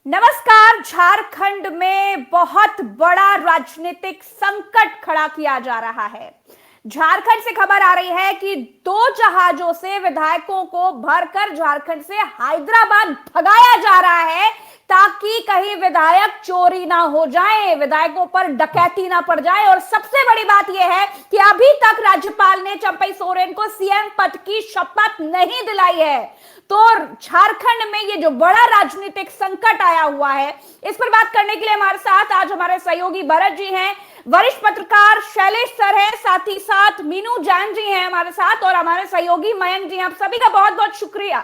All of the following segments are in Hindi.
नमस्कार। झारखंड में बहुत बड़ा राजनीतिक संकट खड़ा किया जा रहा है। झारखंड से खबर आ रही है कि दो जहाजों से विधायकों को भरकर झारखंड से हैदराबाद भगाया जा रहा है ताकि कहीं विधायक चोरी ना हो जाए, विधायकों पर डकैती ना पड़ जाए। और सबसे बड़ी बात यह है कि अभी तक राज्यपाल ने चंपई सोरेन को सीएम पद की शपथ नहीं दिलाई है। तो झारखंड में ये जो बड़ा राजनीतिक संकट आया हुआ है, इस पर बात करने के लिए हमारे साथ आज हमारे सहयोगी भरत जी हैं, वरिष्ठ पत्रकार शैलेश सर हैं, साथ ही साथ मीनू जैन जी हैं हमारे साथ, और हमारे सहयोगी मयंक जी। आप सभी का बहुत बहुत शुक्रिया।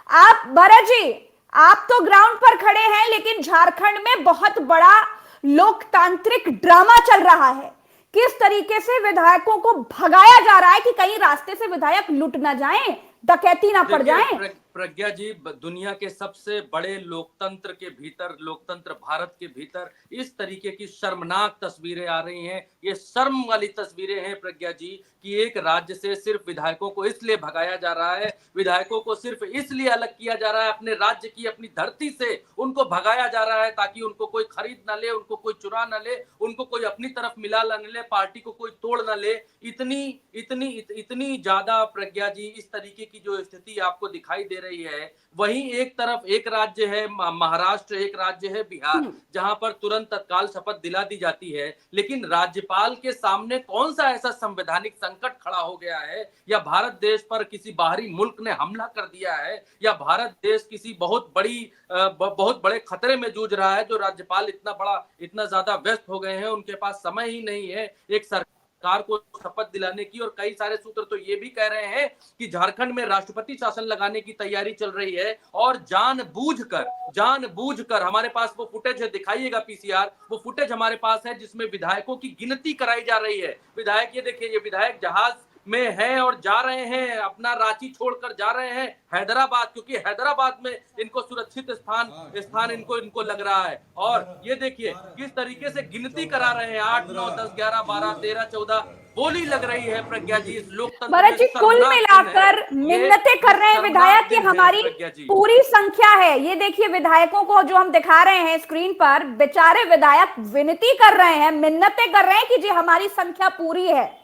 आप भरत जी, आप तो ग्राउंड पर खड़े हैं, लेकिन झारखंड में बहुत बड़ा लोकतांत्रिक ड्रामा चल रहा है। किस तरीके से विधायकों को भगाया जा रहा है कि कहीं रास्ते से विधायक लुट ना जाएं, डकैती ना पड़ जाए। प्रज्ञा जी, दुनिया के सबसे बड़े लोकतंत्र के भीतर, लोकतंत्र भारत के भीतर इस तरीके की शर्मनाक तस्वीरें आ रही हैं। ये शर्म वाली तस्वीरें हैं प्रज्ञा जी कि एक राज्य से सिर्फ विधायकों को इसलिए भगाया जा रहा है, विधायकों को सिर्फ इसलिए अलग किया जा रहा है, अपने राज्य की अपनी धरती से उनको भगाया जा रहा है ताकि उनको कोई खरीद ना ले, उनको कोई चुरा ना ले, उनको कोई अपनी तरफ मिला ना ले, पार्टी को कोई तोड़ ना ले। इतनी इतनी इतनी ज्यादा प्रज्ञा जी इस तरीके की जो स्थिति आपको दिखाई दे रही है। वहीं एक तरफ एक राज्य है महाराष्ट्र, एक राज्य है बिहार, जहां पर तुरंत तत्काल शपथ दिला दी जाती है, लेकिन राज्यपाल के सामने कौन सा ऐसा संवैधानिक संकट खड़ा हो गया है, या भारत देश पर किसी बाहरी मुल्क ने हमला कर दिया है, या भारत देश किसी बहुत बड़े खतरे में जूझ रहा है, जो राज्यपाल इतना ज्यादा व्यस्त हो गए हैं, उनके पास समय ही नहीं है एक सरकार को शपथ दिलाने की। और कई सारे सूत्र तो ये भी कह रहे हैं कि झारखंड में राष्ट्रपति शासन लगाने की तैयारी चल रही है, और जानबूझकर हमारे पास वो फुटेज है, दिखाइएगा पीसीआर, वो फुटेज हमारे पास है जिसमें विधायकों की गिनती कराई जा रही है। विधायक, ये देखिए, ये विधायक जहाज में है और जा रहे हैं, अपना रांची छोड़कर जा रहे हैं हैदराबाद, क्योंकि हैदराबाद में इनको सुरक्षित स्थान इनको लग रहा है। और ये देखिए किस तरीके से गिनती करा रहे हैं, 8 9 10 11 12 13 14 बोली लग रही है प्रज्ञा जी। इस लोकतंत्र भरत में जी, कुल शर्मनाक दिन है मिलाकर मिन्नतें कर रहे हैं विधायक की हमारी प्रज्ञा जी। पूरी संख्या है। ये देखिए विधायकों को जो हम दिखा रहे हैं स्क्रीन पर, बेचारे विधायक विनती कर रहे हैं, मिन्नतें कर रहे हैं कि जी हमारी संख्या पूरी है,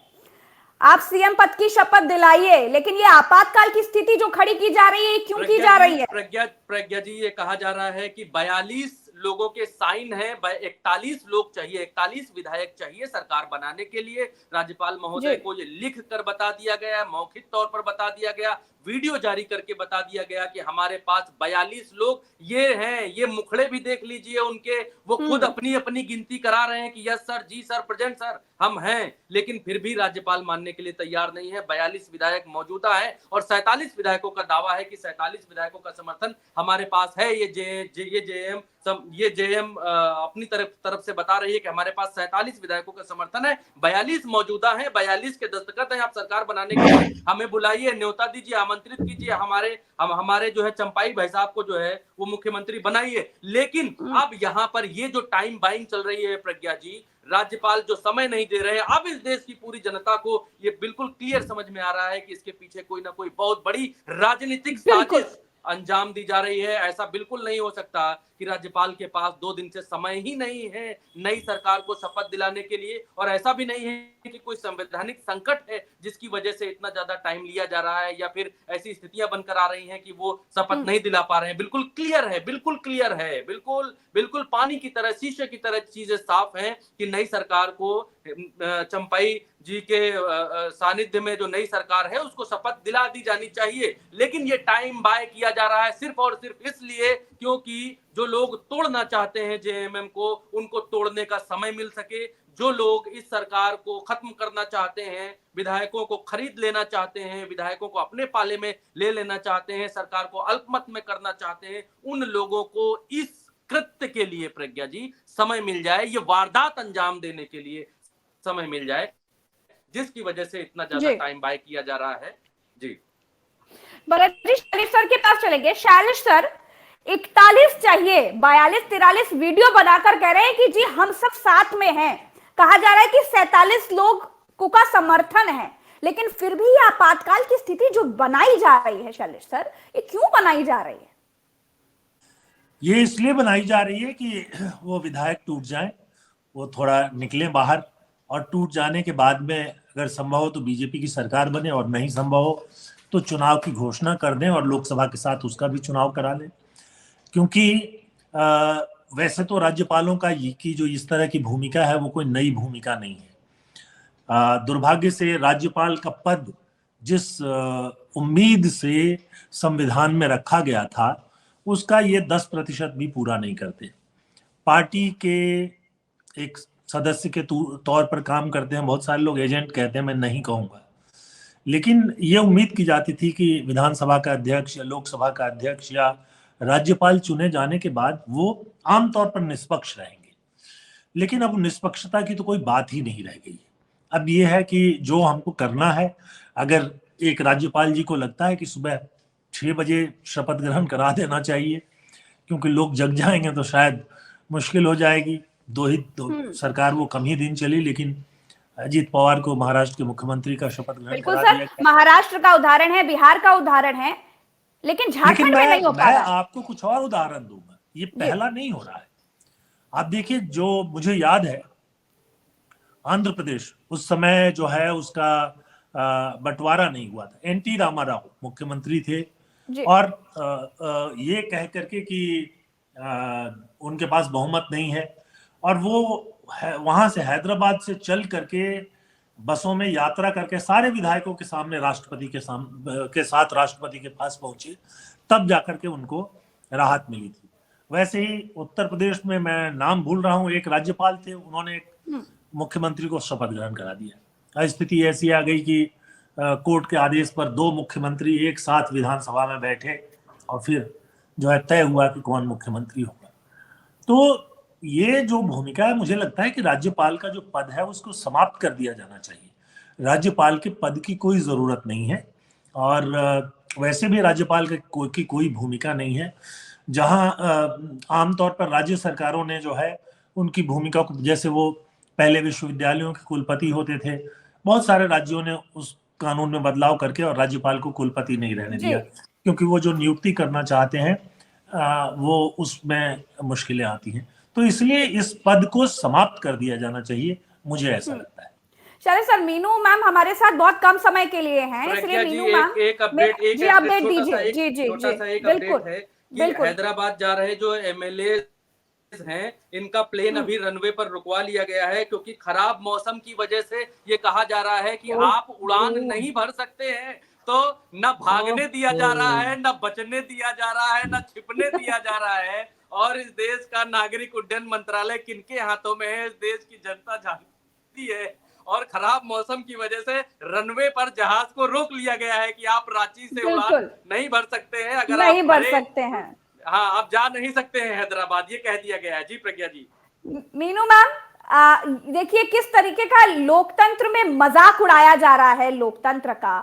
आप सीएम पद की शपथ दिलाइए। लेकिन ये आपातकाल की स्थिति जो खड़ी की जा रही है, क्यों की जा रही है? प्रज्ञा जी, ये कहा जा रहा है कि 42 लोगों के साइन है, 41 लोग चाहिए, 41 विधायक चाहिए सरकार बनाने के लिए। राज्यपाल महोदय को ये लिख कर बता दिया गया, मौखिक तौर पर बता दिया गया, वीडियो जारी करके बता दिया गया कि हमारे पास 42 लोग ये हैं। ये मुखड़े भी देख लीजिए उनके, वो खुद अपनी अपनी गिनती करा रहे हैं कि यस सर, जी सर, प्रेजेंट सर, हम हैं। लेकिन फिर भी राज्यपाल मानने के लिए तैयार नहीं है। 42 विधायक मौजूदा है और 47 विधायकों का दावा है कि 47 विधायकों का समर्थन हमारे पास है। ये जेएम अपनी तरफ से बता रही है कि हमारे पास 47 विधायकों का समर्थन है, 42 मौजूदा है, 42 के दस्तखत हैं। आप सरकार बनाने के लिए हमें बुलाइए, न्योता दीजिए, आमंत्रित कीजिए, हमारे जो है चंपाई भाई साहब को जो है वो मुख्यमंत्री बनाइए। लेकिन अब यहाँ पर ये जो टाइम बाइंग चल रही है प्रज्ञा जी, राज्यपाल जो समय नहीं दे रहे हैं, अब इस देश की पूरी जनता को ये बिल्कुल क्लियर समझ में आ रहा है कि इसके पीछे कोई ना कोई बहुत बड़ी राजनीतिक साजिश अंजाम दी जा रही है। ऐसा बिल्कुल नहीं हो सकता कि राज्यपाल के पास 2 दिन से समय ही नहीं है नई सरकार को शपथ दिलाने के लिए, और ऐसा भी नहीं है कि कोई संवैधानिक संकट है जिसकी वजह से इतना ज्यादा टाइम लिया जा रहा है, या फिर ऐसी स्थितियां बनकर आ रही हैं कि वो शपथ नहीं दिला पा रहे हैं। बिल्कुल क्लियर है, बिल्कुल पानी की तरह, शीशे की तरह चीजें साफ हैं कि नई सरकार को, चंपाई जी के सानिध्य में जो नई सरकार है उसको शपथ दिला दी जानी चाहिए। लेकिन ये टाइम बाय किया जा रहा है सिर्फ और सिर्फ इसलिए क्योंकि जो लोग तोड़ना चाहते हैं जेएमएम को, उनको तोड़ने का समय मिल सके। जो लोग इस सरकार को खत्म करना चाहते हैं, विधायकों को खरीद लेना चाहते हैं, विधायकों को अपने पाले में ले लेना चाहते हैं, सरकार को अल्पमत में करना चाहते हैं, उन लोगों को इस कृत्य के लिए प्रज्ञा जी समय मिल जाए, ये वारदात अंजाम देने के लिए समय मिल जाए, जिसकी वजह से इतना ज्यादा टाइम बाय किया जा रहा है। जी भरत जी, शैलेश सर के पास चलेंगे। शैलेश सर, 41 चाहिए, 42 43 वीडियो बनाकर कह रहे हैं कि जी हम सब साथ में हैं। कहा जा रहा है कि 47 लोग का समर्थन है, लेकिन फिर भी ये आपातकाल की स्थिति जो बनाई जा रही है शैलेश सर, ये क्यों बनाई जा रही है? ये इसलिए बनाई जा रही है कि वो विधायक टूट जाएं, वो थोड़ा निकले बाहर, और टूट जाने के बाद में अगर संभव हो तो बीजेपी की सरकार बने, और नहीं संभव हो तो चुनाव की घोषणा कर दें और लोकसभा के साथ उसका भी चुनाव करा लें। क्योंकि वैसे तो राज्यपालों की जो इस तरह की भूमिका है वो कोई नई भूमिका नहीं है। दुर्भाग्य से राज्यपाल का पद जिस उम्मीद से संविधान में रखा गया था उसका ये 10% भी पूरा नहीं करते। पार्टी के एक सदस्य के तौर पर काम करते हैं, बहुत सारे लोग एजेंट कहते हैं, मैं नहीं कहूंगा, लेकिन ये उम्मीद की जाती थी कि विधानसभा का अध्यक्ष या लोकसभा का अध्यक्ष या राज्यपाल चुने जाने के बाद वो आमतौर पर निष्पक्ष रहेंगे। लेकिन अब निष्पक्षता की तो कोई बात ही नहीं रह गई। अब ये है कि जो हमको करना है, अगर एक राज्यपाल जी को लगता है कि सुबह 6 बजे शपथ ग्रहण करा देना चाहिए क्योंकि लोग जग जाएंगे तो शायद मुश्किल हो जाएगी, सरकार वो कम ही दिन चली, लेकिन अजीत पवार को महाराष्ट्र के मुख्यमंत्री का शपथ ग्रहण करा दिया गया। महाराष्ट्र का उदाहरण है, बिहार का उदाहरण है, लेकिन झारखंड में नहीं हो पा रहा। मैं आपको कुछ और उदाहरण दूंगा, ये पहला नहीं हो रहा है। आप देखिए, जो मुझे याद है आंध्र प्रदेश उस समय जो है उसका बंटवारा नहीं हुआ था, एनटी रामाराव मुख्यमंत्री थे, और ये कह करके कि उनके पास बहुमत नहीं है, और वो वहां से हैदराबाद से चल करके बसों में यात्रा करके सारे विधायकों के सामने राष्ट्रपति के साथ राष्ट्रपति के पास पहुंचे, तब जाकर के उनको राहत मिली थी। वैसे ही उत्तर प्रदेश में, मैं नाम भूल रहा हूं, एक राज्यपाल थे, उन्होंने एक मुख्यमंत्री को शपथ ग्रहण करा दिया। स्थिति ऐसी आ गई कि कोर्ट के आदेश पर 2 मुख्यमंत्री एक साथ विधानसभा में बैठे और फिर जो है तय हुआ कि कौन मुख्यमंत्री होगा। तो ये जो भूमिका है, मुझे लगता है कि राज्यपाल का जो पद है उसको समाप्त कर दिया जाना चाहिए। राज्यपाल के पद की कोई जरूरत नहीं है, और वैसे भी राज्यपाल की कोई भूमिका नहीं है। जहां आमतौर पर राज्य सरकारों ने जो है उनकी भूमिका को, जैसे वो पहले विश्वविद्यालयों के कुलपति होते थे, बहुत सारे राज्यों ने उस कानून में बदलाव करके और राज्यपाल को कुलपति नहीं रहने दिया, क्योंकि वो जो नियुक्ति करना चाहते हैं वो उसमें मुश्किलें आती हैं। तो इसलिए इस पद को समाप्त कर दिया जाना चाहिए, मुझे ऐसा लगता है। चलिए सर, मीनू मैम हमारे साथ बहुत कम समय के लिए हैं, इसलिए मीनू मैम एक अपडेट दीजिए। जी जी छोटा सा एक बिल्कुल अपडेट है कि हैदराबाद जा रहे जो एमएलए हैं, इनका प्लेन अभी रनवे पर रुकवा लिया गया है, क्योंकि खराब मौसम की वजह से ये कहा जा रहा है कि आप उड़ान नहीं भर सकते हैं। तो न भागने दिया जा रहा है, न बचने दिया जा रहा है, न छिपने दिया जा रहा है। और इस देश का नागरिक उड्डयन मंत्रालय किनके हाथों में है, इस देश की जनता जानती है। और खराब मौसम की वजह से रनवे पर जहाज को रोक लिया गया है कि आप रांची से उड़ान नहीं भर सकते हैं। अगर नहीं भर सकते हैं, हाँ, आप जा नहीं सकते हैं हैदराबाद, ये कह दिया गया है। जी प्रज्ञा जी। मीनू मैम, देखिए किस तरीके का लोकतंत्र में मजाक उड़ाया जा रहा है। लोकतंत्र का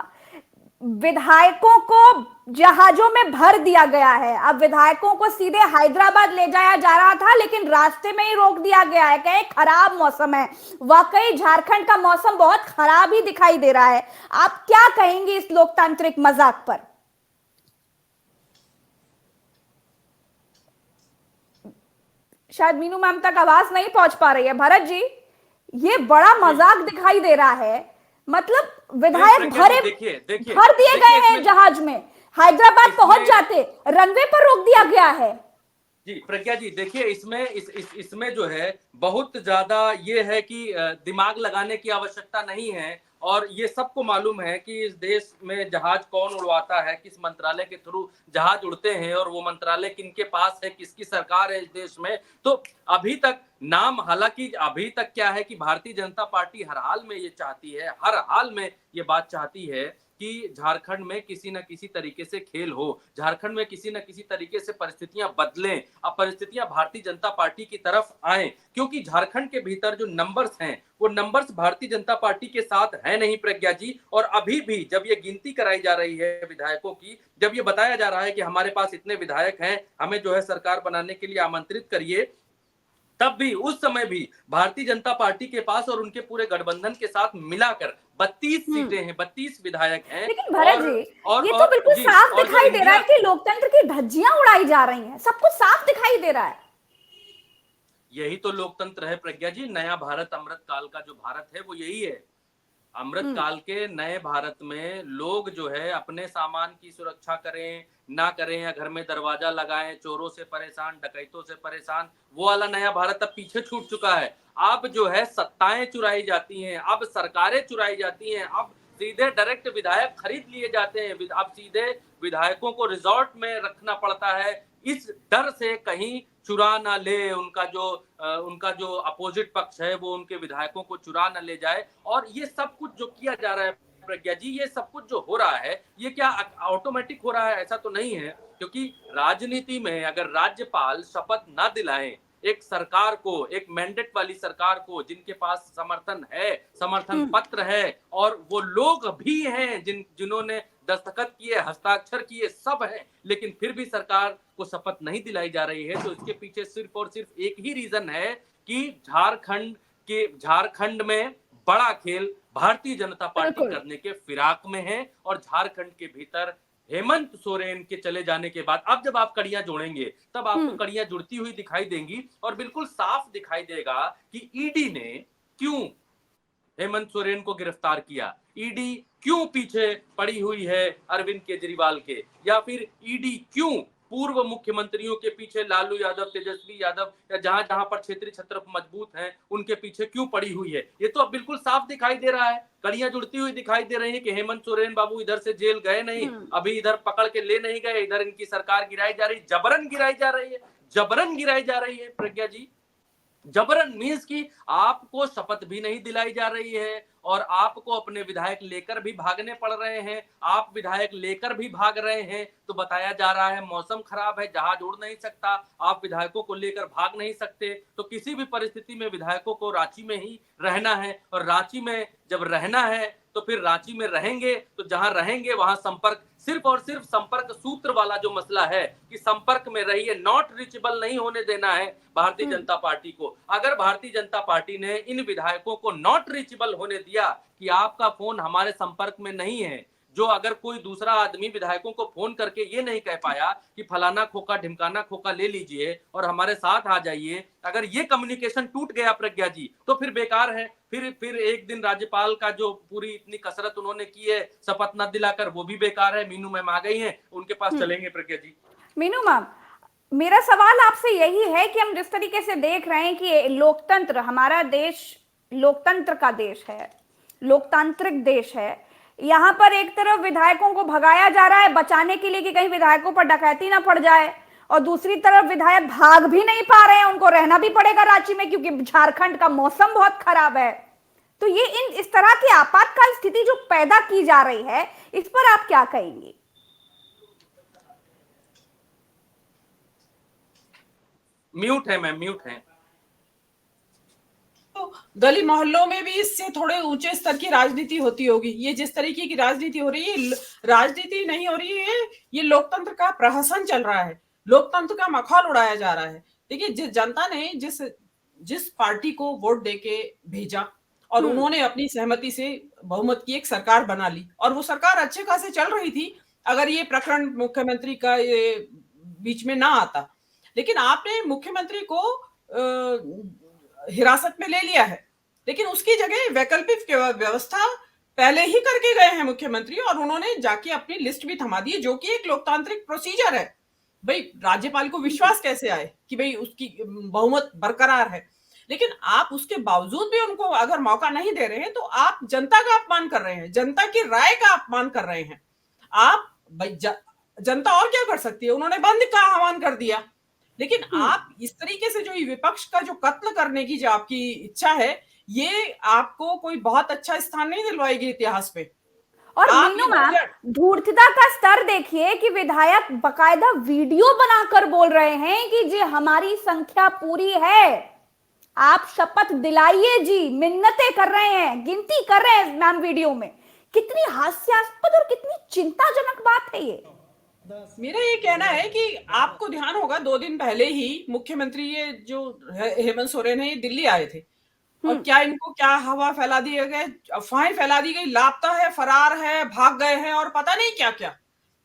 विधायकों को जहाजों में भर दिया गया है। अब विधायकों को सीधे हैदराबाद ले जाया जा रहा था, लेकिन रास्ते में ही रोक दिया गया है, कहे खराब मौसम है। वाकई झारखंड का मौसम बहुत खराब ही दिखाई दे रहा है। आप क्या कहेंगे इस लोकतांत्रिक मजाक पर? शायद मीनू मैम तक आवाज नहीं पहुंच पा रही है। भरत जी, ये बड़ा मजाक दिखाई दे रहा है। मतलब विधायक भर दिए गए हैं जहाज में, हैदराबाद पहुंच जाते, रनवे पर रोक दिया गया है। जी प्रज्ञा जी, देखिए इसमें जो है बहुत ज्यादा ये है कि दिमाग लगाने की आवश्यकता नहीं है, और ये सबको मालूम है कि इस देश में जहाज कौन उड़वाता है, किस मंत्रालय के थ्रू जहाज उड़ते हैं, और वो मंत्रालय किनके पास है, किसकी सरकार है इस देश में। तो अभी तक हालांकि अभी तक क्या है कि भारतीय जनता पार्टी हर हाल में ये चाहती है, हर हाल में ये बात चाहती है कि झारखंड में किसी न किसी तरीके से खेल हो, झारखंड में किसी न किसी तरीके से परिस्थितियां बदलें, अब परिस्थितियां भारतीय जनता पार्टी की तरफ आए, क्योंकि झारखंड के भीतर जो नंबर्स हैं वो नंबर्स भारतीय जनता पार्टी के साथ है नहीं प्रज्ञा जी। और अभी भी जब ये गिनती कराई जा रही है विधायकों की, जब ये बताया जा रहा है कि हमारे पास इतने विधायक हैं, हमें जो है सरकार बनाने के लिए आमंत्रित करिए, तब भी उस समय भी भारतीय जनता पार्टी के पास और उनके पूरे गठबंधन के साथ मिलाकर 32 सीटें हैं, 32 विधायक हैं। लेकिन भरत जी, ये तो बिल्कुल जी, साफ और जो दिखाई दे रहा है इंडिया, कि लोकतंत्र की धज्जियां उड़ाई जा रही हैं, सब कुछ साफ दिखाई दे रहा है। यही तो लोकतंत्र है प्रज्ञा जी। नया भारत, अमृत काल का जो भारत है वो यही है। अमृत काल के नए भारत में लोग जो है अपने सामान की सुरक्षा करें ना करें, या घर में दरवाजा लगाएं, चोरों से परेशान, डकैतों से परेशान, वो वाला नया भारत अब पीछे छूट चुका है। अब जो है सत्ताएं चुराई जाती हैं, अब सरकारें चुराई जाती हैं, अब सीधे डायरेक्ट विधायक खरीद लिए जाते हैं, अब सीधे विधायकों को रिजॉर्ट में रखना पड़ता है, इस डर से कहीं चुरा ना ले उनका जो अपोजिट पक्ष है वो उनके विधायकों को चुरा ना ले जाए। और ये सब कुछ जो किया जा रहा है प्रज्ञा जी, ये सब कुछ जो हो रहा है ये क्या ऑटोमेटिक हो रहा है? ऐसा तो नहीं है, क्योंकि राजनीति में अगर राज्यपाल शपथ ना दिलाएं एक सरकार को, एक मैंडेट वाली सरकार को, जिनके पास समर्थन है, समर्थन पत्र है, और वो लोग भी हैं जिन्होंने दस्तखत किए, हस्ताक्षर किए, सब है, लेकिन फिर भी सरकार को शपथ नहीं दिलाई जा रही है, तो इसके पीछे सिर्फ और सिर्फ एक ही रीजन है कि झारखंड में बड़ा खेल भारतीय जनता पार्टी करने के फिराक में है। और झारखंड के भीतर हेमंत सोरेन के चले जाने के बाद अब जब आप कड़ियां जोड़ेंगे तब आपको कड़ियां जुड़ती हुई दिखाई देंगी, और बिल्कुल साफ दिखाई देगा कि ईडी ने क्यों हेमंत सोरेन को गिरफ्तार किया, ईडी क्यों पीछे पड़ी हुई है अरविंद केजरीवाल के, या फिर ईडी क्यों पूर्व मुख्यमंत्रियों के पीछे, लालू यादव, तेजस्वी यादव, या जहां जहां पर क्षेत्रीय छत्र मजबूत हैं उनके पीछे क्यों पड़ी हुई है। ये तो अब बिल्कुल साफ दिखाई दे रहा है, कड़ियां जुड़ती हुई दिखाई दे रही है कि हेमंत सोरेन बाबू इधर से जेल गए नहीं, अभी इधर पकड़ के ले नहीं गए, इधर इनकी सरकार गिराई जा रही, जबरन गिराई जा रही है, जबरन गिराई जा रही है प्रज्ञा जी। जबरन मीन्स की आपको शपथ भी नहीं दिलाई जा रही है, और आपको अपने विधायक लेकर भी भागने पड़ रहे हैं, आप विधायक लेकर भी भाग रहे हैं, तो बताया जा रहा है मौसम खराब है, जहाज उड़ नहीं सकता, आप विधायकों को लेकर भाग नहीं सकते, तो किसी भी परिस्थिति में विधायकों को रांची में ही रहना है, और रांची में जब रहना है तो फिर रांची में रहेंगे, तो जहां रहेंगे वहां संपर्क, सिर्फ और सिर्फ संपर्क सूत्र वाला जो मसला है कि संपर्क में रहिए, नॉट रीचेबल नहीं होने देना है भारतीय जनता पार्टी को। अगर भारतीय जनता पार्टी ने इन विधायकों को नॉट रीचेबल होने दिया कि आपका फोन हमारे संपर्क में नहीं है, जो अगर कोई दूसरा आदमी विधायकों को फोन करके ये नहीं कह पाया कि फलाना खोखा ढिमकाना खोखा ले लीजिए और हमारे साथ आ जाइए, अगर ये कम्युनिकेशन टूट गया प्रज्ञा जी, तो फिर बेकार है। फिर एक दिन राज्यपाल का जो पूरी इतनी कसरत उन्होंने की है शपथ न दिलाकर, वो भी बेकार है। मीनू मैम आ गई हैं, उनके पास चलेंगे प्रज्ञा जी। मीनू मैम, मेरा सवाल आपसे यही है कि हम जिस तरीके से देख रहे हैं कि लोकतंत्र, हमारा देश लोकतंत्र का देश है, लोकतांत्रिक देश है, यहां पर एक तरफ विधायकों को भगाया जा रहा है बचाने के लिए कि कहीं विधायकों पर डकैती ना पड़ जाए, और दूसरी तरफ विधायक भाग भी नहीं पा रहे हैं, उनको रहना भी पड़ेगा रांची में क्योंकि झारखंड का मौसम बहुत खराब है। तो ये इस तरह की आपातकाल स्थिति जो पैदा की जा रही है, इस पर आप क्या कहेंगे? म्यूट है मैम, म्यूट है। तो गली मोहल्लों में भी इससे थोड़े ऊंचे स्तर की राजनीति होती होगी। ये जिस तरीके की राजनीति हो रही है, राजनीति नहीं हो रही है, ये लोकतंत्र का प्रहसन चल रहा है, लोकतंत्र का मखौल उड़ाया जा रहा है। देखिए, जिस जनता ने जिस पार्टी को वोट देके भेजा और उन्होंने अपनी सहमति से बहुमत की एक सरकार बना ली, और वो सरकार अच्छे खासे चल रही थी अगर ये प्रकरण मुख्यमंत्री का ये बीच में ना आता। लेकिन आपने मुख्यमंत्री को हिरासत में ले लिया है, लेकिन उसकी जगह वैकल्पिक व्यवस्था पहले ही करके गए हैं मुख्यमंत्री, और उन्होंने जाके अपनी लिस्ट भी थमा दी, जो कि एक लोकतांत्रिक प्रोसीजर है। भाई, राज्यपाल को विश्वास कैसे आए कि भाई उसकी बहुमत बरकरार है, लेकिन आप उसके बावजूद भी उनको अगर मौका नहीं दे रहे हैं तो आप जनता का अपमान कर रहे हैं, जनता की राय का अपमान कर रहे हैं। आप भाई जनता और क्या कर सकती है? उन्होंने बंद का आह्वान कर दिया, लेकिन आप इस तरीके से जो विपक्ष का जो कत्ल करने की जो आपकी इच्छा है, ये आपको कोई बहुत अच्छा स्थान नहीं दिलवाएगी इतिहास में। और मीनू मैम, धूर्तता का स्तर देखिए कि विधायक बकायदा वीडियो बनाकर बोल रहे हैं कि जी हमारी संख्या पूरी है, आप शपथ दिलाइए जी, मिन्नतें कर रहे हैं, गिनती कर रहे हैं मैम वीडियो में। कितनी हास्यास्पद और कितनी चिंताजनक बात है ये। मेरा ये कहना है कि आपको ध्यान होगा 2 दिन पहले ही मुख्यमंत्री ये जो हेमंत सोरेन है ये दिल्ली आए थे और क्या इनको क्या हवा फैला दिए गए, अफवाहें फैला दी गई, लापता है, फरार है, भाग गए हैं और पता नहीं क्या क्या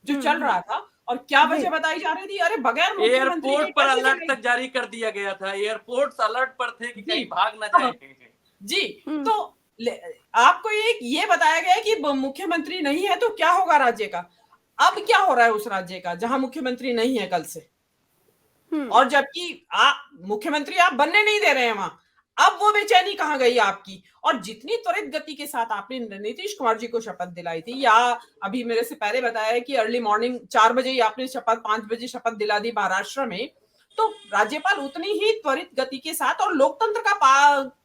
जो चल रहा था। और क्या वजह बताई जा रही थी, अरे बगैर मुख्यमंत्री एयरपोर्ट के पर कैसे अलर्ट चलेगी? तक जारी कर दिया गया था, एयरपोर्ट अलर्ट पर थे कि कहीं भाग ना हाँ। जाए। जी, तो आपको ये बताया गया है कि मुख्यमंत्री नहीं है तो क्या होगा राज्य का। अब क्या हो रहा है उस राज्य का जहां मुख्यमंत्री नहीं है कल से, और जबकि मुख्यमंत्री आप बनने नहीं दे रहे हैं वहां। अब वो बेचैनी कहां गई आपकी। और जितनी त्वरित गति के साथ आपने नीतीश कुमार जी को शपथ दिलाई थी, या अभी मेरे से पहले बताया कि अर्ली मॉर्निंग 4 बजे ही आपने शपथ, 5 बजे शपथ दिला दी महाराष्ट्र में, तो राज्यपाल उतनी ही त्वरित गति के साथ और लोकतंत्र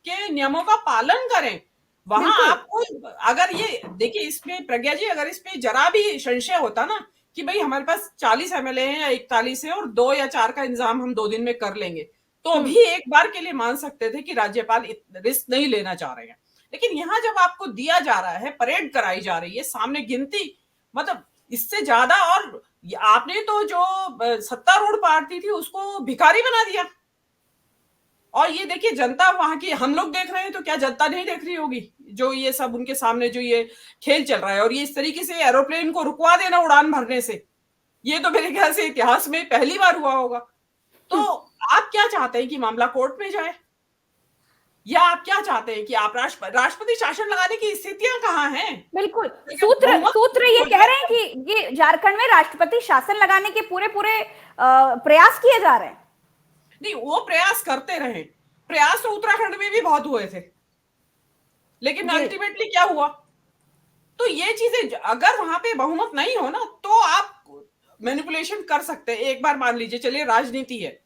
के नियमों का पालन करें। वहां आपको अगर ये देखिए, इसमें प्रज्ञा जी अगर इसमें जरा भी संशय होता ना कि भाई हमारे पास 40 एमएलए हैं या 41 है और 2 या 4 का इंतजाम हम 2 दिन में कर लेंगे, तो भी एक बार के लिए मान सकते थे कि राज्यपाल रिस्क नहीं लेना चाह रहे हैं। लेकिन यहाँ जब आपको दिया जा रहा है, परेड कराई जा रही है, सामने गिनती, मतलब इससे ज्यादा, और आपने तो जो सत्तारूढ़ पार्टी थी उसको भिखारी बना दिया। और ये देखिए जनता वहां की, हम लोग देख रहे हैं तो क्या जनता नहीं देख रही होगी जो ये सब उनके सामने जो ये खेल चल रहा है। और ये इस तरीके से एरोप्लेन को रुकवा देना उड़ान भरने से, ये तो मेरे ख्याल से इतिहास में पहली बार हुआ होगा। तो आप क्या चाहते हैं कि मामला कोर्ट में जाए, या आप क्या चाहते हैं कि आप राष्ट्रपति शासन लगाने की स्थितियां कहाँ हैं? बिल्कुल, सूत्र ये कह रहे हैं कि ये झारखंड में राष्ट्रपति शासन लगाने के पूरे प्रयास किए जा रहे हैं। नहीं, वो प्रयास करते रहे, प्रयास तो उत्तराखंड में भी बहुत हुए थे, लेकिन अल्टीमेटली क्या हुआ। तो ये चीजें अगर वहां पे बहुमत नहीं हो ना, तो आप मैनिपुलेशन कर सकते हैं। एक बार मान लीजिए, चलिए राजनीति है,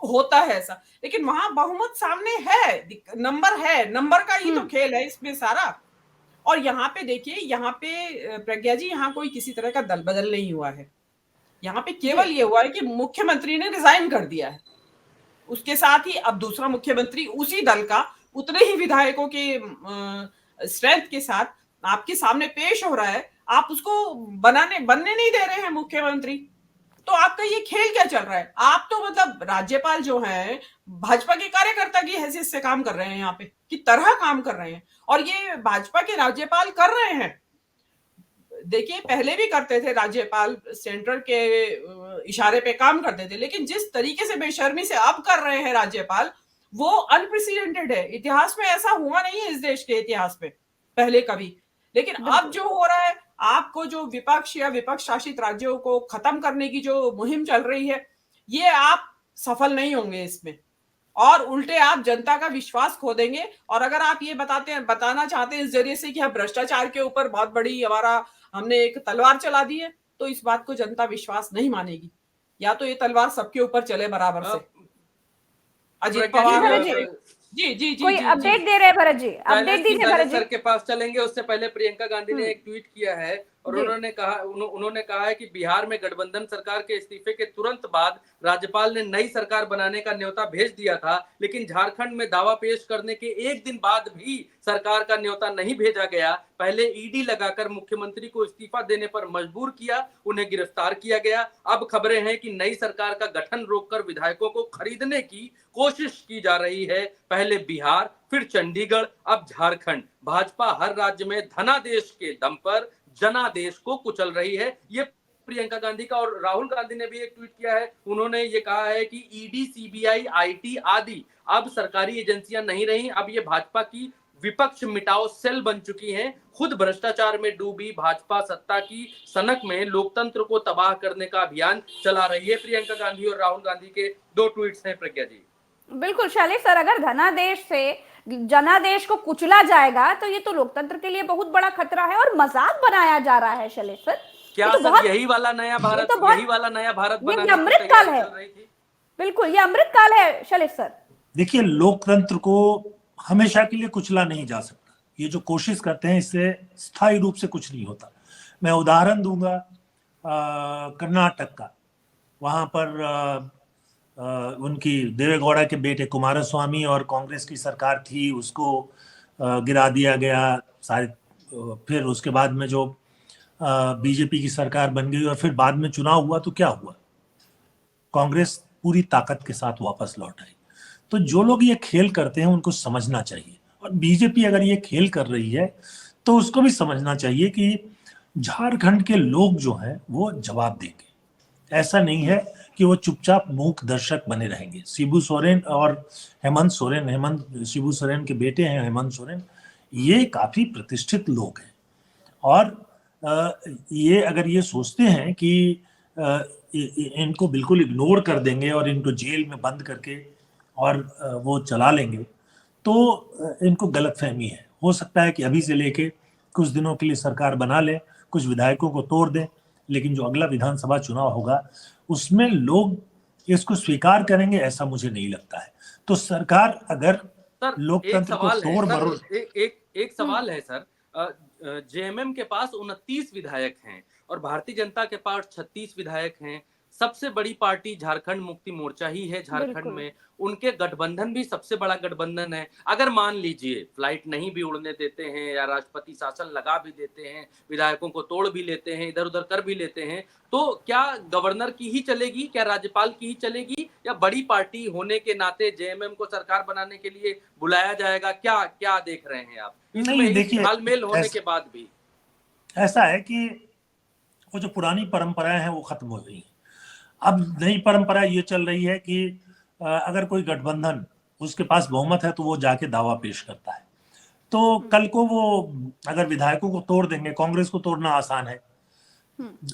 होता है ऐसा, लेकिन वहां बहुमत सामने है, नंबर है, नंबर का ही तो खेल है इसमें सारा। और यहाँ पे देखिए, यहाँ पे प्रज्ञा जी, यहाँ कोई किसी तरह का दल बदल नहीं हुआ है। यहाँ पे केवल ये हुआ है कि मुख्यमंत्री ने रिजाइन कर दिया है, उसके साथ ही अब दूसरा मुख्यमंत्री उसी दल का उतने ही विधायकों के स्ट्रेंथ के साथ आपके सामने पेश हो रहा है। आप उसको बनने नहीं दे रहे हैं मुख्यमंत्री। तो आपका ये खेल क्या चल रहा है? आप तो मतलब राज्यपाल जो है भाजपा के कार्यकर्ता की हैसियत से काम कर रहे हैं, यहाँ पे की तरह काम कर रहे हैं, और ये भाजपा के राज्यपाल कर रहे हैं। देखिए, पहले भी करते थे राज्यपाल, सेंट्रल के इशारे पे काम करते थे, लेकिन जिस तरीके से बेशर्मी से अब कर रहे हैं राज्यपाल, वो अनप्रेसिडेंटेड है। इतिहास में ऐसा हुआ नहीं है, इस देश के इतिहास में पहले कभी। लेकिन अब जो हो रहा है, आपको जो विपक्ष या विपक्ष शासित राज्यों को खत्म करने की जो मुहिम चल रही है, ये आप सफल नहीं होंगे इसमें, और उल्टे आप जनता का विश्वास खो देंगे। और अगर आप ये बताना चाहते हैं इस जरिए से कि हम भ्रष्टाचार के ऊपर बहुत बड़ी हमने एक तलवार चला दी है, तो इस बात को जनता विश्वास नहीं मानेगी। या तो ये तलवार सबके ऊपर चले बराबर से। अजीत पवार जी जी जी कोई अपडेट दे रहे हैं भरत जी, अपडेट दीजिए भरत जी। सर के पास चलेंगे, उससे पहले प्रियंका गांधी ने एक ट्वीट किया है और उन्होंने कहा है कि बिहार में गठबंधन सरकार के इस्तीफे के तुरंत बाद राज्यपाल ने नई सरकार बनाने का न्योता भेज दिया था, लेकिन झारखंड में दावा पेश करने के एक दिन बाद भी सरकार का न्योता नहीं भेजा गया। पहले ईडी लगाकर मुख्यमंत्री को इस्तीफा देने पर मजबूर किया, उन्हें गिरफ्तार किया गया। अब खबरें हैं कि नई सरकार का गठन रोककर विधायकों को खरीदने की कोशिश की जा रही है। पहले बिहार, फिर चंडीगढ़, अब झारखंड। भाजपा हर राज्य में धनादेश के दम पर जनादेश को कुचल रही है। ये प्रियंका गांधी का, और राहुल गांधी ने भी एक ट्वीट किया है। उन्होंने ये कहा है कि ईडी, सीबीआई, आईटी आदि अब सरकारी एजेंसियां नहीं रही, अब ये भाजपा की विपक्ष मिटाओ सेल बन चुकी हैं। खुद भ्रष्टाचार में डूबी भाजपा सत्ता की सनक में लोकतंत्र को तबाह करने का अभियान चला रही है। प्रियंका गांधी और राहुल गांधी के 2 ट्वीट्स हैं प्रज्ञा जी। बिल्कुल शैलेश सर, अगर धनादेश से जनादेश को कुचला जाएगा तो ये तो लोकतंत्र के लिए बहुत बड़ा खतरा है और मजाक बनाया जा रहा है शैलेश सर। क्या तो सर यही वाला नया भारत, यही वाला नया भारत बनाने की अमृत काल है। चल रही थी? बिल्कुल, ये अमृत काल है शैलेश सर। देखिए, लोकतंत्र को हमेशा के लिए कुचला नहीं जा सकता। ये जो कोशिश करते हैं, इससे स्थायी रूप से कुछ नहीं होता। मैं उदाहरण दूंगा कर्नाटक का। वहां पर उनकी देवेगौड़ा के बेटे कुमारस्वामी और कांग्रेस की सरकार थी, उसको गिरा दिया गया सारे। फिर उसके बाद में जो बीजेपी की सरकार बन गई और फिर बाद में चुनाव हुआ तो क्या हुआ? कांग्रेस पूरी ताकत के साथ वापस लौट आई। तो जो लोग ये खेल करते हैं उनको समझना चाहिए, और बीजेपी अगर ये खेल कर रही है तो उसको भी समझना चाहिए कि झारखंड के लोग जो हैं वो जवाब देंगे। ऐसा नहीं है कि वो चुपचाप मूक दर्शक बने रहेंगे। शिबू सोरेन और हेमंत सोरेन, शिबू सोरेन के बेटे हैं हेमंत सोरेन, ये काफी प्रतिष्ठित लोग हैं, और ये अगर ये सोचते हैं कि इनको बिल्कुल इग्नोर कर देंगे और इनको जेल में बंद करके और वो चला लेंगे, तो इनको गलतफहमी है। हो सकता है कि अभी से लेके कुछ दिनों के लिए सरकार बना ले, कुछ विधायकों को तोड़ दें, लेकिन जो अगला विधानसभा चुनाव होगा उसमें लोग इसको स्वीकार करेंगे, ऐसा मुझे नहीं लगता है। तो सरकार अगर सर लोकतंत्र को तोड़ मरोड़, एक सवाल है सर, जेएमएम के पास 29 विधायक हैं और भारतीय जनता के पास 36 विधायक हैं। सबसे बड़ी पार्टी झारखंड मुक्ति मोर्चा ही है झारखंड में, उनके गठबंधन भी सबसे बड़ा गठबंधन है। अगर मान लीजिए फ्लाइट नहीं भी उड़ने देते हैं या राष्ट्रपति शासन लगा भी देते हैं, विधायकों को तोड़ भी लेते हैं, इधर उधर कर भी लेते हैं, तो क्या गवर्नर की ही चलेगी, क्या राज्यपाल की ही चलेगी, या बड़ी पार्टी होने के नाते जेएमएम को सरकार बनाने के लिए बुलाया जाएगा? क्या क्या देख रहे हैं आप इसमें, देखिए तालमेल होने के बाद भी? ऐसा है कि वो जो पुरानी परंपराएं हैं वो खत्म हो गई हैं। अब नई परंपरा ये चल रही है कि अगर कोई गठबंधन उसके पास बहुमत है तो वो जाके दावा पेश करता है। तो कल को वो अगर विधायकों को तोड़ देंगे, कांग्रेस को तोड़ना आसान है,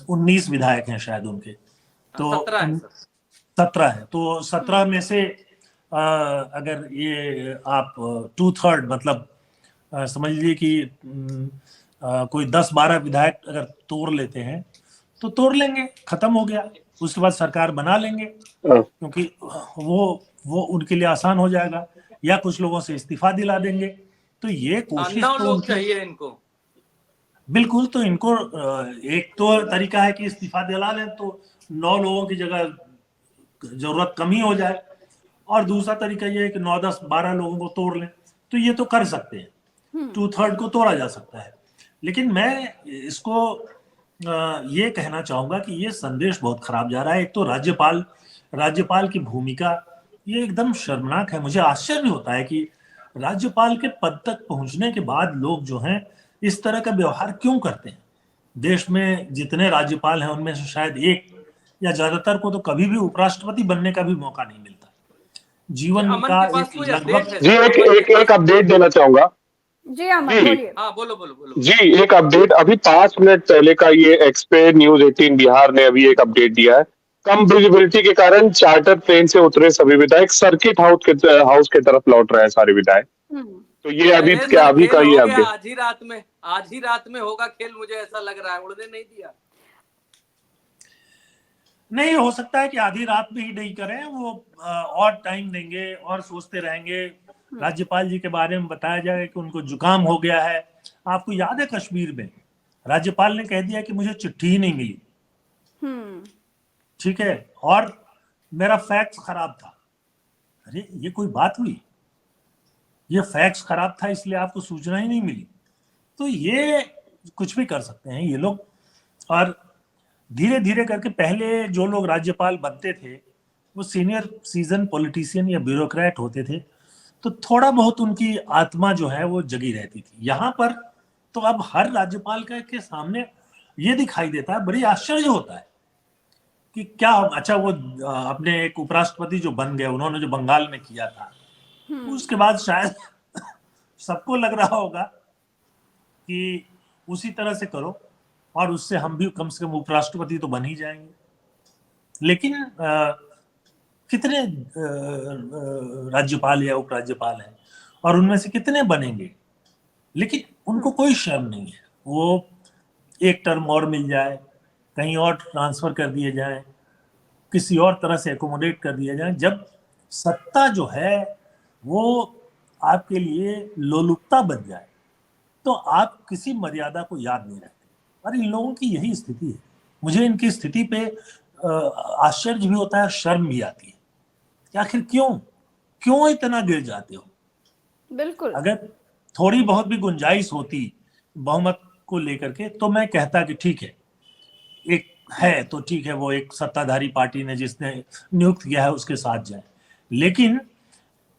19 विधायक हैं शायद उनके, तो 17 है, तो 17 में से अगर ये आप 2/3 मतलब समझ लीजिए कि कोई 10-12 विधायक अगर तोड़ लेते हैं तो तोड़ लेंगे, खत्म हो गया। उसके बाद सरकार बना लेंगे, क्योंकि वो उनके लिए आसान हो जाएगा, या कुछ लोगों से इस्तीफा दिला देंगे। तो ये कोशिश तो लोग चाहिए इनको, बिल्कुल। तो इनको एक तो तरीका है कि इस्तीफा दिला लें तो 9 लोगों की जगह जरूरत कम ही हो जाए, और दूसरा तरीका ये है कि 9, 10, 12 लोगों को तोड़ लें। तो ये तो कर सकते हैं, 2/3 को तोड़ा जा सकता है। लेकिन मैं इसको ये कहना चाहूंगा कि ये संदेश बहुत खराब जा रहा है। एक तो राज्यपाल की भूमिका ये एकदम शर्मनाक है। मुझे आश्चर्य होता है कि राज्यपाल के पद तक पहुंचने के बाद लोग जो हैं इस तरह का व्यवहार क्यों करते हैं। देश में जितने राज्यपाल हैं उनमें से शायद एक या ज्यादातर को तो कभी भी उपराष्ट्रपति बनने का भी मौका नहीं मिलता। जीवन का लगभग एक अपडेट देना चाहूंगा। जी अमन बोलिए। हाँ बोलो। जी एक अपडेट, अभी 5 मिनट पहले का ये एक्सपे न्यूज 18 बिहार ने अभी एक अपडेट दिया है। कम विजिबिलिटी के कारण चार्टर प्लेन से उतरे सभी विधायक सर्किट हाउस के तरफ लौट रहे हैं सारे विधायक। तो ये अभी का ये अपडेट आज ही रात में होगा खेल, मुझे ऐसा लग रहा है, उड़ने नहीं दिया। नहीं, हो सकता है कि आधी रात में ही नहीं करें, वो और टाइम देंगे और सोचते रहेंगे। राज्यपाल जी के बारे में बताया जाएगा कि उनको जुकाम हो गया है। आपको याद है कश्मीर में राज्यपाल ने कह दिया कि मुझे चिट्ठी ही नहीं मिली, ठीक है, और मेरा फैक्स खराब था। अरे ये कोई बात हुई? ये फैक्स खराब था इसलिए आपको सूचना ही नहीं मिली? तो ये कुछ भी कर सकते हैं ये लोग। और धीरे धीरे करके पहले जो लोग राज्यपाल बनते थे वो सीनियर सीजन पॉलिटिशियन या ब्यूरोक्रेट होते थे, तो थोड़ा बहुत उनकी आत्मा जो है वो जगी रहती थी। यहाँ पर तो अब हर राज्यपाल के सामने ये दिखाई देता है, बड़ी आश्चर्य होता है कि क्या। अच्छा, वो अपने एक उपराष्ट्रपति जो बन गए, उन्होंने जो बंगाल में किया था, उसके बाद शायद सबको लग रहा होगा कि उसी तरह से करो और उससे हम भी कम से कम उपराष्ट्रपति तो बन ही जाएंगे। लेकिन कितने राज्यपाल या उपराज्यपाल हैं और उनमें से कितने बनेंगे? लेकिन उनको कोई शर्म नहीं है। वो एक टर्म और मिल जाए, कहीं और ट्रांसफर कर दिए जाए, किसी और तरह से एकोमोडेट कर दिया जाए। जब सत्ता जो है वो आपके लिए लोलुपता बन जाए तो आप किसी मर्यादा को याद नहीं रखते। और इन लोगों की यही स्थिति है। मुझे इनकी स्थिति पे आश्चर्य भी होता है, शर्म भी आती है कि आखिर क्यों इतना गिर जाते हो। बिल्कुल, अगर थोड़ी बहुत भी गुंजाइश होती, बहुमत को लेकर के, तो मैं कहता कि ठीक है, एक है तो ठीक है, वो एक सत्ताधारी पार्टी ने जिसने नियुक्त किया है उसके साथ जाए। लेकिन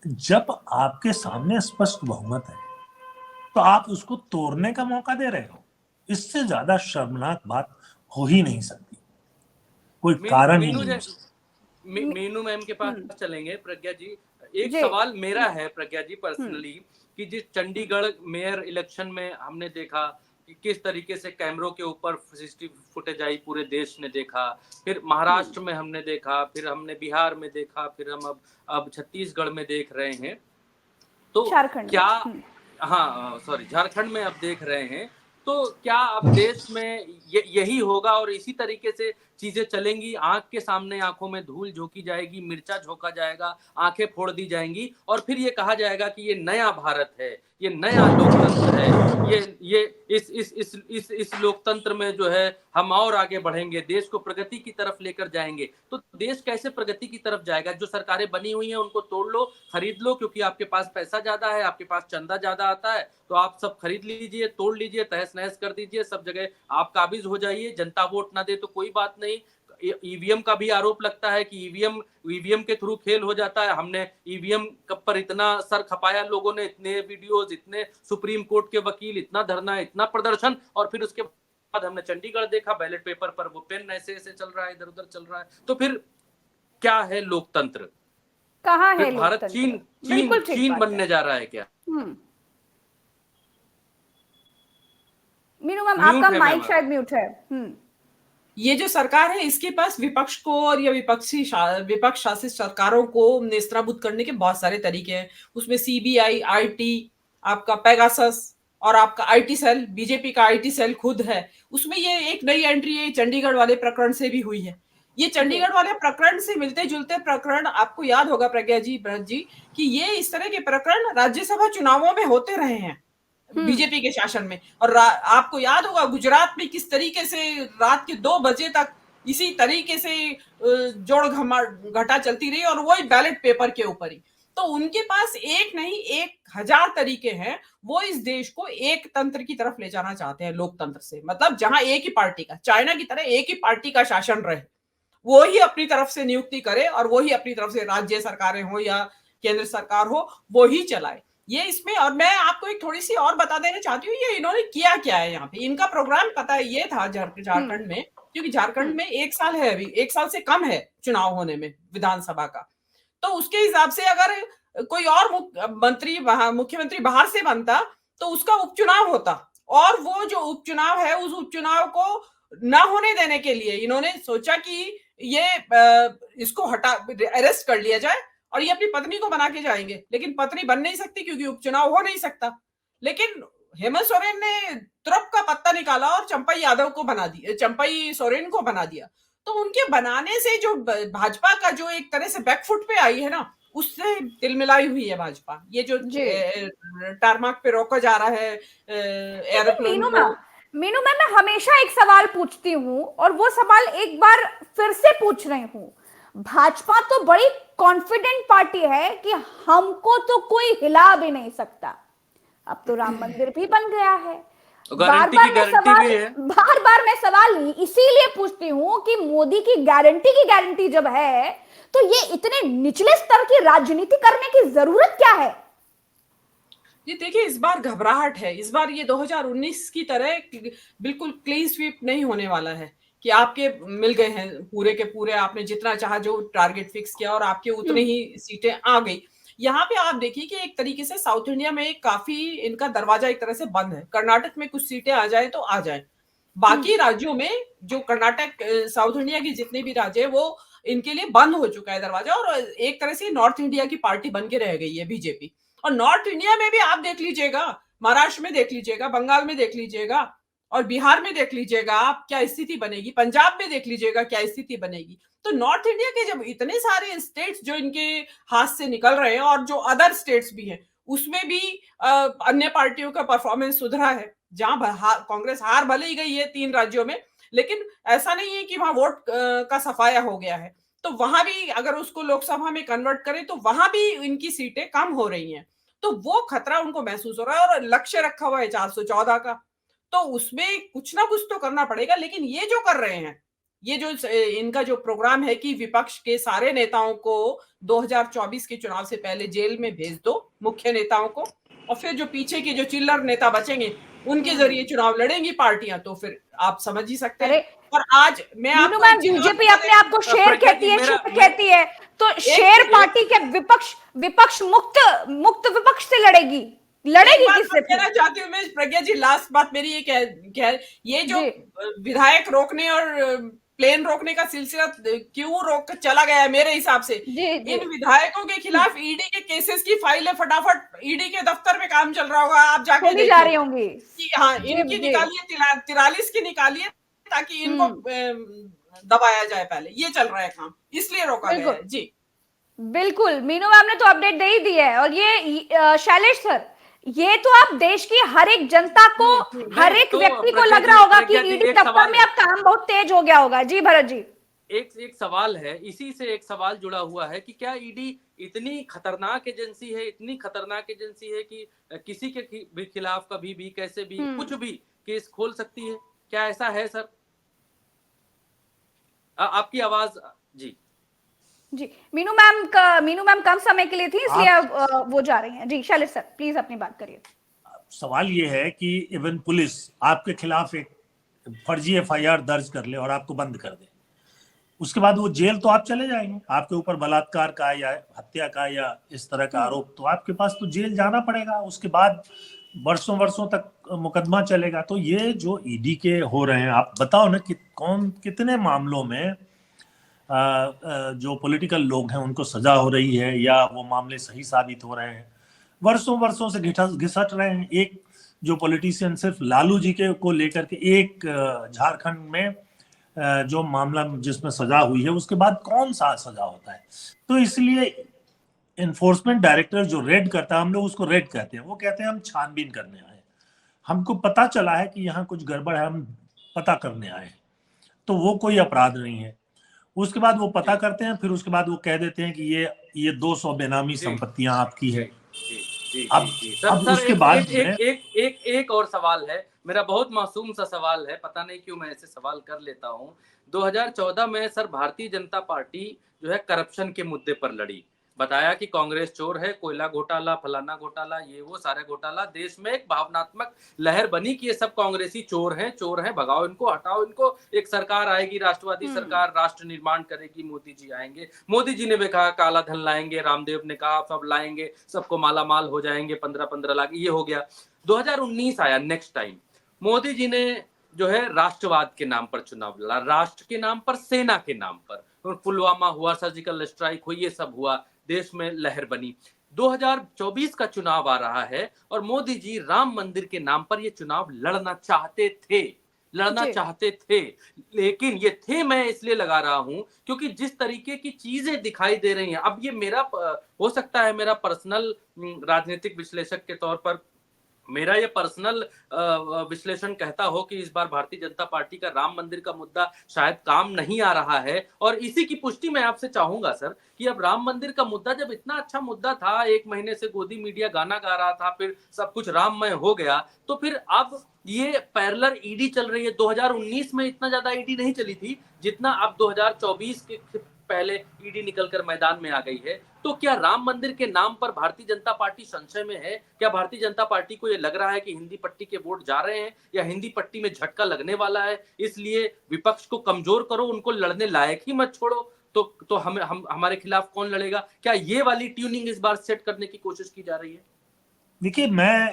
जब आपके सामने स्पष्ट बहुमत है तो आप उसको तोड़ने का मौका दे रहे हो। इससे ज्यादा शर्मनाक बात हो ही नहीं सकती, कोई कारण ही नहीं हो सकता। मीनू मैम के पास चलेंगे। प्रज्ञा जी, एक जी। सवाल मेरा है प्रज्ञा जी पर्सनली, कि जिस चंडीगढ़ मेयर इलेक्शन में हमने देखा कि किस तरीके से कैमरों के ऊपर सीसीटीवी फुटेज आई, पूरे देश ने देखा, फिर महाराष्ट्र में हमने देखा, फिर हमने बिहार में देखा, फिर हम अब छत्तीसगढ़ में देख रहे हैं, तो झारखंड क्या, में। हाँ सॉरी, झारखंड में अब देख रहे हैं, तो क्या अब देश में यही होगा और इसी तरीके से चीजें चलेंगी? आंख के सामने आंखों में धूल झोंकी जाएगी, मिर्चा झोंका जाएगा, आंखें फोड़ दी जाएंगी और फिर ये कहा जाएगा कि ये नया भारत है, ये नया लोकतंत्र है, ये इस लोकतंत्र में जो है हम और आगे बढ़ेंगे, देश को प्रगति की तरफ लेकर जाएंगे। तो देश कैसे प्रगति की तरफ जाएगा? जो सरकारें बनी हुई हैं उनको तोड़ लो, खरीद लो, क्योंकि आपके पास पैसा ज्यादा है, आपके पास चंदा ज्यादा आता है, तो आप सब खरीद लीजिए, तोड़ लीजिए, तहस नहस कर दीजिए, सब जगह आप काबिज हो जाइए। जनता वोट ना दे तो कोई बात नहीं। ईवीएम का भी आरोप लगता है कि ईवीएम के थ्रू खेल हो जाता है। हमने ईवीएम पर इतना सर खपाया लोगों ने, इतने वीडियोस, इतने सुप्रीम कोर्ट के वकील, इतना धरना, इतना प्रदर्शन, और फिर उसके बाद हमने चंडीगढ़ देखा, बैलेट पेपर पर वो पेन ऐसे ऐसे चल रहा है, इधर उधर चल रहा है। तो फिर क्या है लोकतंत्र? कहाँ है भारत चीन बनने जा रहा है क्या? मीनू मैम, आपका माइक शायद म्यूट है। ये जो सरकार है इसके पास विपक्ष को और या विपक्ष शासित सरकारों को नेस्तनाबूद करने के बहुत सारे तरीके हैं। उसमें सीबीआई, आईटी, आपका पेगासस और आपका आईटी सेल, बीजेपी का आईटी सेल खुद है। उसमें ये एक नई एंट्री है चंडीगढ़ वाले प्रकरण से भी हुई है। ये चंडीगढ़ वाले प्रकरण से मिलते जुलते प्रकरण, आपको याद होगा प्रज्ञा जी, भरत जी, कि ये इस तरह के प्रकरण राज्यसभा चुनावों में होते रहे हैं बीजेपी के शासन में। और आपको याद होगा गुजरात में किस तरीके से रात के 2 बजे तक इसी तरीके से जोड़ घटा चलती रही, और वही बैलेट पेपर के ऊपर ही। तो उनके पास एक नहीं 1000 तरीके हैं। वो इस देश को एक तंत्र की तरफ ले जाना चाहते हैं, लोकतंत्र से, मतलब जहां एक ही पार्टी का, चाइना की तरह एक ही पार्टी का शासन रहे, वो ही अपनी तरफ से नियुक्ति करे और वो ही अपनी तरफ से राज्य सरकारें हो या केंद्र सरकार हो वो ही चलाए। ये इसमें, और मैं आपको एक थोड़ी सी और बता देना चाहती हूँ, ये इन्होंने किया क्या है यहाँ पे। इनका प्रोग्राम पता है ये था झारखंड में, क्योंकि झारखंड में 1 साल है, अभी 1 साल से कम है चुनाव होने में विधानसभा का। तो उसके हिसाब से अगर कोई और मुख्यमंत्री बाहर से बनता तो उसका उपचुनाव होता, और वो जो उपचुनाव है उस उपचुनाव को ना होने देने के लिए इन्होंने सोचा कि ये इसको अरेस्ट कर लिया जाए और ये अपनी पत्नी को बना के जाएंगे। लेकिन पत्नी बन नहीं सकती क्योंकि उपचुनाव हो नहीं सकता। लेकिन हेमंत सोरेन ने तुरप का पत्ता निकाला और चंपई सोरेन को बना दिया। तो उनके बनाने से जो भाजपा का जो एक तरह से बैकफुट पे आई है ना, उससे तिलमिलाई हुई है भाजपा। ये जो टारमाक पे रोका जा रहा है एरोप्लेन को। मीनू मैं हमेशा एक सवाल पूछती हूँ और वो सवाल एक बार फिर से पूछ रही हूँ। भाजपा तो बड़ी कॉन्फिडेंट पार्टी है कि हमको तो कोई हिला भी नहीं सकता। अब तो राम मंदिर भी बन गया है। बार बार मैं सवाल इसीलिए पूछती हूँ कि मोदी की गारंटी जब है तो ये इतने निचले स्तर की राजनीति करने की जरूरत क्या है? ये देखिए, इस बार घबराहट है। इस बार ये 2019 की तरह बिल्कुल क्लीन स्वीप नहीं होने वाला है कि आपके मिल गए हैं पूरे के पूरे, आपने जितना चाहा जो टारगेट फिक्स किया और आपके उतने ही सीटें आ गई। यहाँ पे आप देखिए कि एक तरीके से साउथ इंडिया में काफी इनका दरवाजा एक तरह से बंद है। कर्नाटक में कुछ सीटें आ जाए तो आ जाए, बाकी राज्यों में जो कर्नाटक साउथ इंडिया की जितने भी राज्य है वो इनके लिए बंद हो चुका है दरवाजा, और एक तरह से नॉर्थ इंडिया की पार्टी बन के रह गई है बीजेपी। और नॉर्थ इंडिया में भी आप देख लीजिएगा, महाराष्ट्र में देख लीजिएगा, बंगाल में देख लीजिएगा और बिहार में देख लीजिएगा आप क्या स्थिति बनेगी, पंजाब में देख लीजिएगा क्या स्थिति बनेगी। तो नॉर्थ इंडिया के जब इतने सारे स्टेट्स जो इनके हाथ से निकल रहे हैं और जो अदर स्टेट्स भी हैं उसमें भी अन्य पार्टियों का परफॉर्मेंस सुधरा है। जहां कांग्रेस हार भले ही गई है 3 राज्यों में, लेकिन ऐसा नहीं है कि वहां वोट का सफाया हो गया है। तो वहां भी अगर उसको लोकसभा में कन्वर्ट करें तो वहां भी इनकी सीटें कम हो रही हैं। तो वो खतरा उनको महसूस हो रहा है और लक्ष्य रखा हुआ है 414 का। तो उसमें कुछ ना कुछ तो करना पड़ेगा। लेकिन ये जो कर रहे हैं, ये जो इनका जो प्रोग्राम है कि विपक्ष के सारे नेताओं को 2024 के चुनाव से पहले जेल में भेज दो, मुख्य नेताओं को, और फिर जो पीछे के जो चिल्लर नेता बचेंगे उनके जरिए चुनाव लड़ेंगी पार्टियां, तो फिर आप समझ ही सकते हैं। और आज मैं मीनू आपको मैम, बीजेपी अपने आप को शेर प्रज्ञा कहती जी, है, मेरा- शेर कहती है, तो शेर पार्टी के विपक्ष मुक्त विपक्ष से लड़ेगी किससे? कहना चाहती हूँ मैं प्रज्ञा जी, लास्ट बात मेरी ये ये जो जी। विधायक रोकने और प्लेन रोकने का सिलसिला क्यों रोक चला गया है, मेरे हिसाब से जी, जी। इन विधायकों के खिलाफ ईडी के केसेस की फाइलें फटाफट ईडी के दफ्तर में काम चल रहा होगा, आप जाके खोली जा रही होंगी। कि हाँ जी, इनकी जी। निकालिए, 43 की निकालिए, ताकि इनको दबाया जाए पहले। ये चल रहा है काम, इसलिए रोका गया है। जी बिल्कुल, मीनू मैम ने तो अपडेट दे ही दी है। और ये शैलेश सर, ये तो आप देश की हर एक जनता को, हर एक व्यक्ति को लग रहा होगा कि ईडी दफ्तर में अब काम बहुत तेज हो गया होगा। जी भरत जी, एक सवाल है, इसी से एक सवाल जुड़ा हुआ है कि क्या ईडी इतनी खतरनाक एजेंसी है, इतनी खतरनाक एजेंसी है कि किसी के भी खिलाफ कभी भी कैसे भी कुछ भी केस खोल सकती है? क्या ऐसा है सर? आपकी आवाज। जी जी। मीनू मैम कम समय के लिए थी, इसलिए वो जा रही हैं। जी शैलेश सर, प्लीज अपनी बात करिए। सवाल ये है कि इवन पुलिस आपके खिलाफ एक फर्जी एफआईआर दर्ज कर ले और आपको बंद कर दे, उसके बाद वो जेल तो आप चले जाएंगे। आपके ऊपर बलात्कार का या हत्या का या इस तरह का आरोप, तो आपके पास तो जेल जाना पड़ेगा। उसके बाद वर्षों तक मुकदमा चलेगा। तो ये जो ईडी के हो रहे हैं, आप बताओ ना कि कितने मामलों में जो पॉलिटिकल लोग हैं उनको सजा हो रही है या वो मामले सही साबित हो रहे हैं। वर्षों से घिसट रहे हैं। एक जो पॉलिटिशियन सिर्फ लालू जी के को लेकर के एक झारखंड में जो मामला जिसमें सजा हुई है, उसके बाद कौन सा सजा होता है। तो इसलिए इन्फोर्समेंट डायरेक्टर जो रेड करता है, हम लोग उसको रेड कहते हैं, वो कहते हैं हम छानबीन करने आए, हमको पता चला है कि यहाँ कुछ गड़बड़ है, हम पता करने आए, तो वो कोई अपराध नहीं है। उसके बाद वो पता करते हैं, फिर उसके बाद वो कह देते हैं कि ये 200 बेनामी संपत्तियां आपकी है। अब उसके बाद एक और सवाल है मेरा, बहुत मासूम सा सवाल है, पता नहीं क्यों मैं ऐसे सवाल कर लेता हूँ। 2014 में सर भारतीय जनता पार्टी जो है करप्शन के मुद्दे पर लड़ी, बताया कि कांग्रेस चोर है, कोयला घोटाला, फलाना घोटाला, ये वो सारे घोटाला। देश में एक भावनात्मक लहर बनी कि ये सब कांग्रेसी चोर हैं, भगाओ इनको, हटाओ इनको, एक सरकार आएगी, राष्ट्रवादी सरकार, राष्ट्र निर्माण करेगी, मोदी जी आएंगे। मोदी जी ने भी कहा काला धन लाएंगे, रामदेव ने कहा सब लाएंगे, सबको माला माल हो जाएंगे, 15-15 लाख, ये हो गया। 2019 आया, नेक्स्ट टाइम मोदी जी ने जो है राष्ट्रवाद के नाम पर चुनाव लड़ा, राष्ट्र के नाम पर, सेना के नाम पर, पुलवामा हुआ, सर्जिकल स्ट्राइक हुई, ये सब हुआ, देश में लहर बनी। 2024 का चुनाव आ रहा है और मोदी जी राम मंदिर के नाम पर ये चुनाव लड़ना चाहते थे, लेकिन ये थे मैं इसलिए लगा रहा हूं क्योंकि जिस तरीके की चीजें दिखाई दे रही हैं, अब ये मेरा हो सकता है मेरा पर्सनल राजनीतिक विश्लेषक के तौर पर मेरा ये पर्सनल विश्लेषण कहता हो कि इस बार भारतीय जनता पार्टी का राम मंदिर का मुद्दा शायद काम नहीं आ रहा है। और इसी की पुष्टि मैं आपसे चाहूंगा सर कि अब राम मंदिर का मुद्दा जब इतना अच्छा मुद्दा था, 1 महीने से गोदी मीडिया गाना गा रहा था, फिर सब कुछ राममय हो गया, तो फिर अब ये पैरेलल ईडी चल रही है। 2019 में इतना ज्यादा ईडी नहीं चली थी जितना अब 2024 के पहले ईडी निकलकर मैदान में आ गई है। तो क्या राम मंदिर के नाम पर भारतीय जनता पार्टी संशय में है? क्या भारतीय जनता पार्टी को ये लग रहा है कि हिंदी पट्टी के वोट जा रहे हैं या हिंदी पट्टी में झटका लगने वाला है, इसलिए विपक्ष को कमजोर करो, उनको लड़ने लायक ही मत छोड़ो, तो हमारे खिलाफ कौन लड़ेगा? क्या ये वाली ट्यूनिंग इस बार सेट करने की कोशिश की जा रही है? देखिए, मैं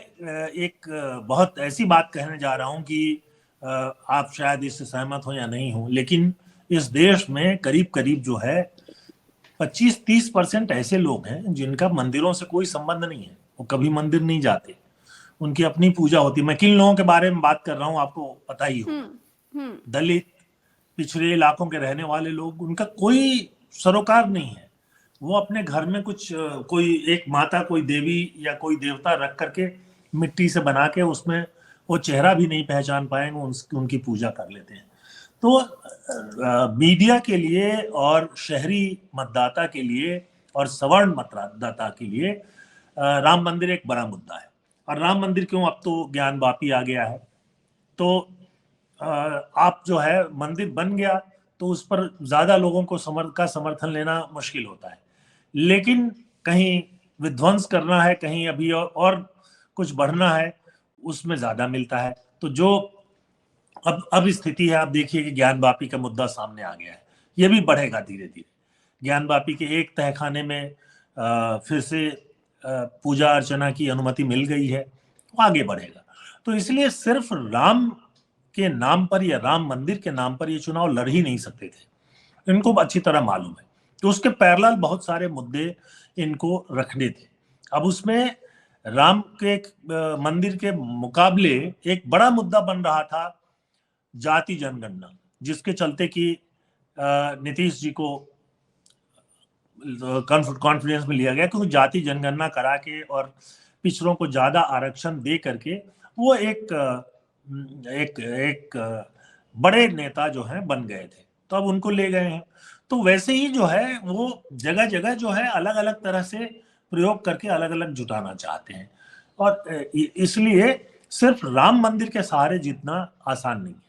एक बहुत ऐसी बात कहने जा रहा हूं कि आप शायद इससे सहमत हो या नहीं हो, लेकिन इस देश में करीब करीब जो है 25-30% ऐसे लोग हैं जिनका मंदिरों से कोई संबंध नहीं है, वो कभी मंदिर नहीं जाते, उनकी अपनी पूजा होती है। मैं किन लोगों के बारे में बात कर रहा हूँ आपको पता ही होगा, दलित, पिछड़े इलाकों के रहने वाले लोग, उनका कोई सरोकार नहीं है। वो अपने घर में कुछ कोई एक माता, कोई देवी या कोई देवता रख करके मिट्टी से बना के उसमें वो चेहरा भी नहीं पहचान पाएंगे, उनकी पूजा कर लेते हैं। तो मीडिया के लिए और शहरी मतदाता के लिए और सवर्ण मतदाता के लिए राम मंदिर एक बड़ा मुद्दा है। और राम मंदिर क्यों, अब तो ज्ञान वापी आ गया है, तो आप जो है मंदिर बन गया तो उस पर ज्यादा लोगों को समर्थन लेना मुश्किल होता है। लेकिन कहीं विध्वंस करना है, कहीं अभी और कुछ बढ़ना है, उसमें ज्यादा मिलता है। तो जो अब स्थिति है, आप देखिए कि ज्ञानवापी का मुद्दा सामने आ गया है, ये भी बढ़ेगा धीरे धीरे। ज्ञानवापी के एक तहखाने में फिर से पूजा अर्चना की अनुमति मिल गई है, वो आगे बढ़ेगा। तो इसलिए सिर्फ राम के नाम पर या राम मंदिर के नाम पर ये चुनाव लड़ ही नहीं सकते थे, इनको अच्छी तरह मालूम है। तो उसके पैरेलल बहुत सारे मुद्दे इनको रखने थे। अब उसमें राम के मंदिर के मुकाबले एक बड़ा मुद्दा बन रहा था जाति जनगणना, जिसके चलते कि नीतीश जी को कॉन्फिडेंस में लिया गया, क्योंकि जाति जनगणना करा के और पिछड़ों को ज्यादा आरक्षण दे करके वो एक बड़े नेता जो हैं बन गए थे, तो अब उनको ले गए हैं। तो वैसे ही जो है वो जगह जगह जो है अलग अलग तरह से प्रयोग करके अलग अलग जुटाना चाहते हैं, और इसलिए सिर्फ राम मंदिर के सहारे जीतना आसान नहीं है।